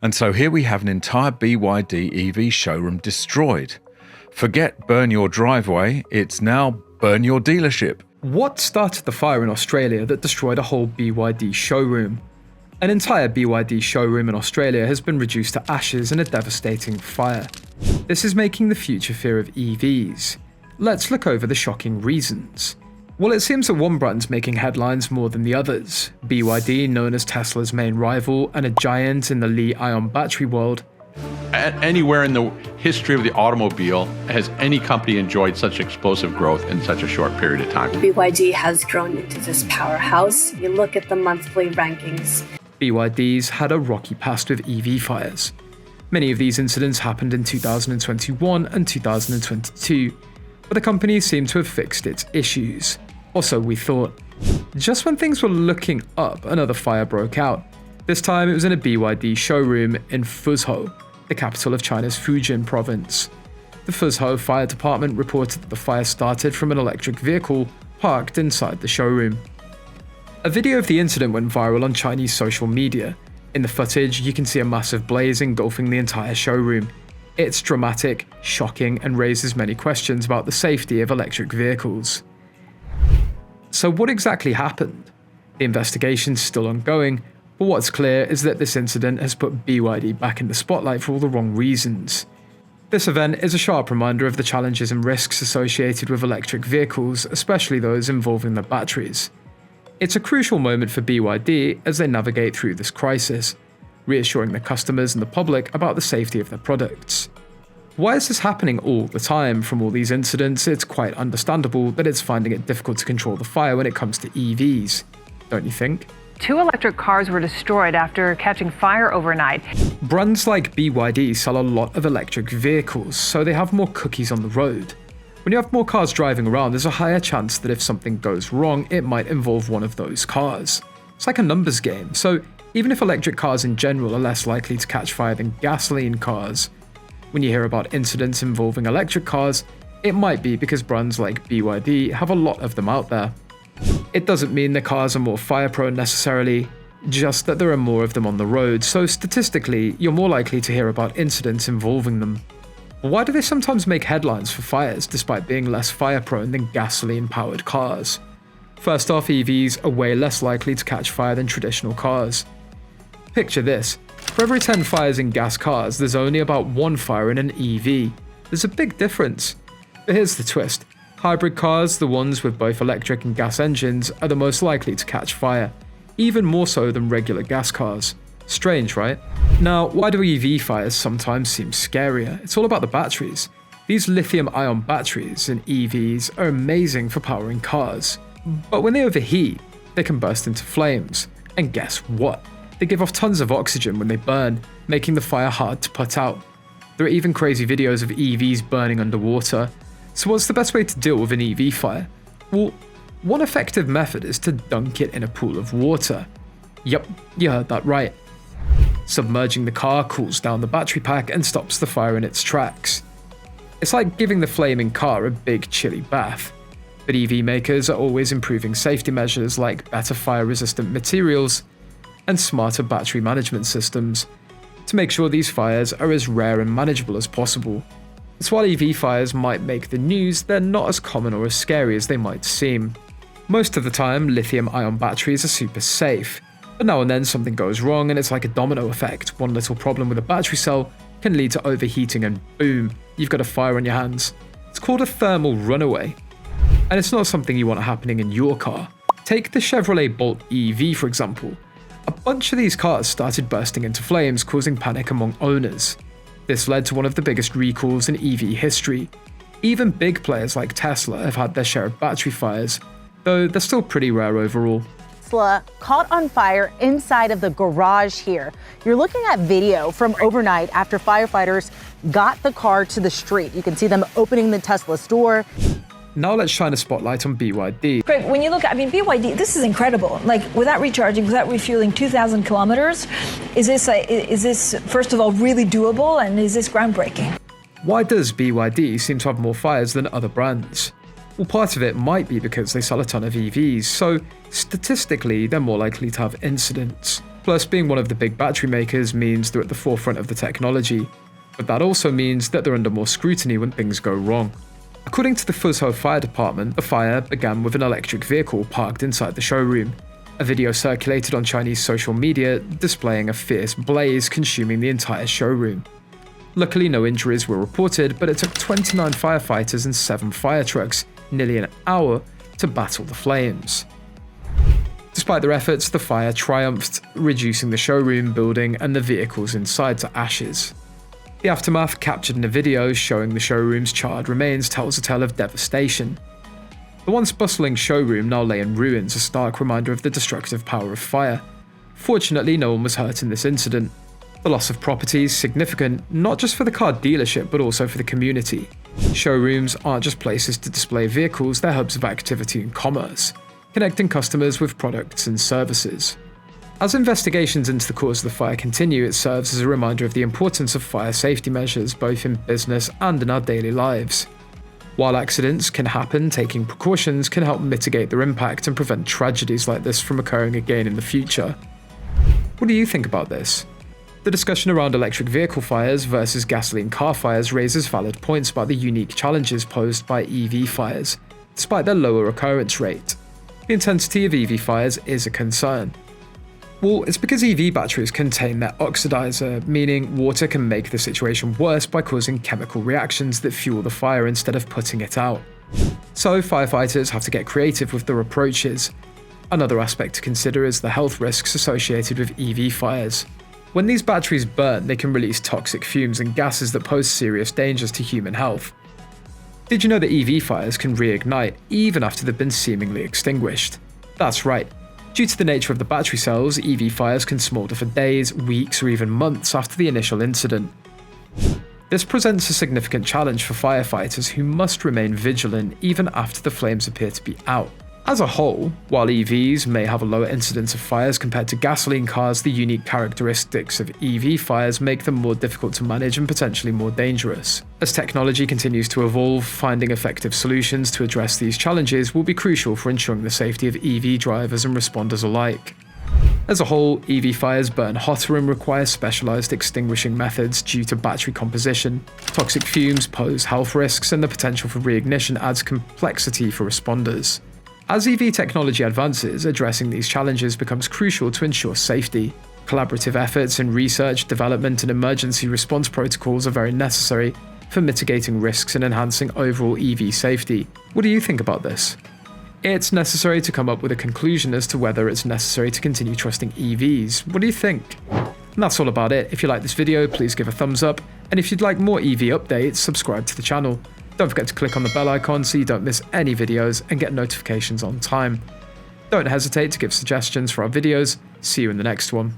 And so here we have an entire BYD EV showroom destroyed. Forget burn your driveway, it's now burn your dealership. What started the fire in Australia that destroyed a whole BYD showroom? An entire BYD showroom in Australia has been reduced to ashes in a devastating fire. This is making the future fear of EVs. Let's look over the shocking reasons. Well, it seems that one brand's making headlines more than the others. BYD, known as Tesla's main rival and a giant in the Li-ion battery world. Anywhere in the history of the automobile has any company enjoyed such explosive growth in such a short period of time. BYD has grown into this powerhouse. You look at the monthly rankings. BYD's had a rocky past with EV fires. Many of these incidents happened in 2021 and 2022, but the company seemed to have fixed its issues. Or so we thought. Just when things were looking up, another fire broke out. This time it was in a BYD showroom in Fuzhou, the capital of China's Fujian province. The Fuzhou Fire Department reported that the fire started from an electric vehicle parked inside the showroom. A video of the incident went viral on Chinese social media. In the footage, you can see a massive blaze engulfing the entire showroom. It's dramatic, shocking, and raises many questions about the safety of electric vehicles. So what exactly happened? The investigation's still ongoing, but what's clear is that this incident has put BYD back in the spotlight for all the wrong reasons. This event is a sharp reminder of the challenges and risks associated with electric vehicles, especially those involving the batteries. It's a crucial moment for BYD as they navigate through this crisis, reassuring their customers and the public about the safety of their products. Why is this happening all the time? From all these incidents, it's quite understandable that it's finding it difficult to control the fire when it comes to EVs, don't you think? 2 electric cars were destroyed after catching fire overnight. Brands like BYD sell a lot of electric vehicles, so they have more cookies on the road. When you have more cars driving around, there's a higher chance that if something goes wrong, it might involve one of those cars. It's like a numbers game, so even if electric cars in general are less likely to catch fire than gasoline cars, when you hear about incidents involving electric cars, it might be because brands like BYD have a lot of them out there. It doesn't mean the cars are more fire-prone necessarily, just that there are more of them on the road, so statistically, you're more likely to hear about incidents involving them. Why do they sometimes make headlines for fires despite being less fire-prone than gasoline-powered cars? First off, EVs are way less likely to catch fire than traditional cars. Picture this. For every 10 fires in gas cars, there's only about 1 fire in an EV. There's a big difference. But here's the twist. Hybrid cars, the ones with both electric and gas engines, are the most likely to catch fire, even more so than regular gas cars. Strange, right? Now, why do EV fires sometimes seem scarier? It's all about the batteries. These lithium-ion batteries in EVs are amazing for powering cars. But when they overheat, they can burst into flames. And guess what? They give off tons of oxygen when they burn, making the fire hard to put out. There are even crazy videos of EVs burning underwater. So what's the best way to deal with an EV fire? Well, one effective method is to dunk it in a pool of water. Yup, you heard that right. Submerging the car cools down the battery pack and stops the fire in its tracks. It's like giving the flaming car a big chilly bath. But EV makers are always improving safety measures like better fire-resistant materials and smarter battery management systems to make sure these fires are as rare and manageable as possible. So while EV fires might make the news, they're not as common or as scary as they might seem. Most of the time, lithium-ion batteries are super safe, but now and then something goes wrong and it's like a domino effect. One little problem with a battery cell can lead to overheating and boom, you've got a fire on your hands. It's called a thermal runaway. And it's not something you want happening in your car. Take the Chevrolet Bolt EV for example. A bunch of these cars started bursting into flames, causing panic among owners. This led to one of the biggest recalls in EV history. Even big players like Tesla have had their share of battery fires, though they're still pretty rare overall. Tesla caught on fire inside of the garage here. You're looking at video from overnight after firefighters got the car to the street. You can see them opening the Tesla's door. Now let's shine a spotlight on BYD. Greg, when you look at, BYD, this is incredible. Like, without recharging, without refueling 2,000 kilometers, is this, first of all, really doable, and is this groundbreaking? Why does BYD seem to have more fires than other brands? Well, part of it might be because they sell a ton of EVs, so statistically, they're more likely to have incidents. Plus, being one of the big battery makers means they're at the forefront of the technology, but that also means that they're under more scrutiny when things go wrong. According to the Fuzhou Fire Department, the fire began with an electric vehicle parked inside the showroom. A video circulated on Chinese social media displaying a fierce blaze consuming the entire showroom. Luckily, no injuries were reported, but it took 29 firefighters and 7 fire trucks nearly an hour to battle the flames. Despite their efforts, the fire triumphed, reducing the showroom building and the vehicles inside to ashes. The aftermath, captured in a video showing the showroom's charred remains, tells a tale of devastation. The once bustling showroom now lay in ruins, a stark reminder of the destructive power of fire. Fortunately, no one was hurt in this incident. The loss of property is significant, not just for the car dealership, but also for the community. Showrooms aren't just places to display vehicles, they're hubs of activity and commerce, connecting customers with products and services. As investigations into the cause of the fire continue, it serves as a reminder of the importance of fire safety measures, both in business and in our daily lives. While accidents can happen, taking precautions can help mitigate their impact and prevent tragedies like this from occurring again in the future. What do you think about this? The discussion around electric vehicle fires versus gasoline car fires raises valid points about the unique challenges posed by EV fires, despite their lower occurrence rate. The intensity of EV fires is a concern. Well, it's because EV batteries contain their oxidizer, meaning water can make the situation worse by causing chemical reactions that fuel the fire instead of putting it out. So firefighters have to get creative with their approaches. Another aspect to consider is the health risks associated with EV fires. When these batteries burn, they can release toxic fumes and gases that pose serious dangers to human health. Did you know that EV fires can reignite even after they've been seemingly extinguished? That's right. Due to the nature of the battery cells, EV fires can smolder for days, weeks, or even months after the initial incident. This presents a significant challenge for firefighters who must remain vigilant even after the flames appear to be out. As a whole, while EVs may have a lower incidence of fires compared to gasoline cars, the unique characteristics of EV fires make them more difficult to manage and potentially more dangerous. As technology continues to evolve, finding effective solutions to address these challenges will be crucial for ensuring the safety of EV drivers and responders alike. As a whole, EV fires burn hotter and require specialized extinguishing methods due to battery composition. Toxic fumes pose health risks, and the potential for reignition adds complexity for responders. As EV technology advances, addressing these challenges becomes crucial to ensure safety. Collaborative efforts in research, development, and emergency response protocols are very necessary for mitigating risks and enhancing overall EV safety. What do you think about this? It's necessary to come up with a conclusion as to whether it's necessary to continue trusting EVs. What do you think? And that's all about it. If you like this video, please give a thumbs up, and if you'd like more EV updates, subscribe to the channel. Don't forget to click on the bell icon so you don't miss any videos and get notifications on time. Don't hesitate to give suggestions for our videos. See you in the next one.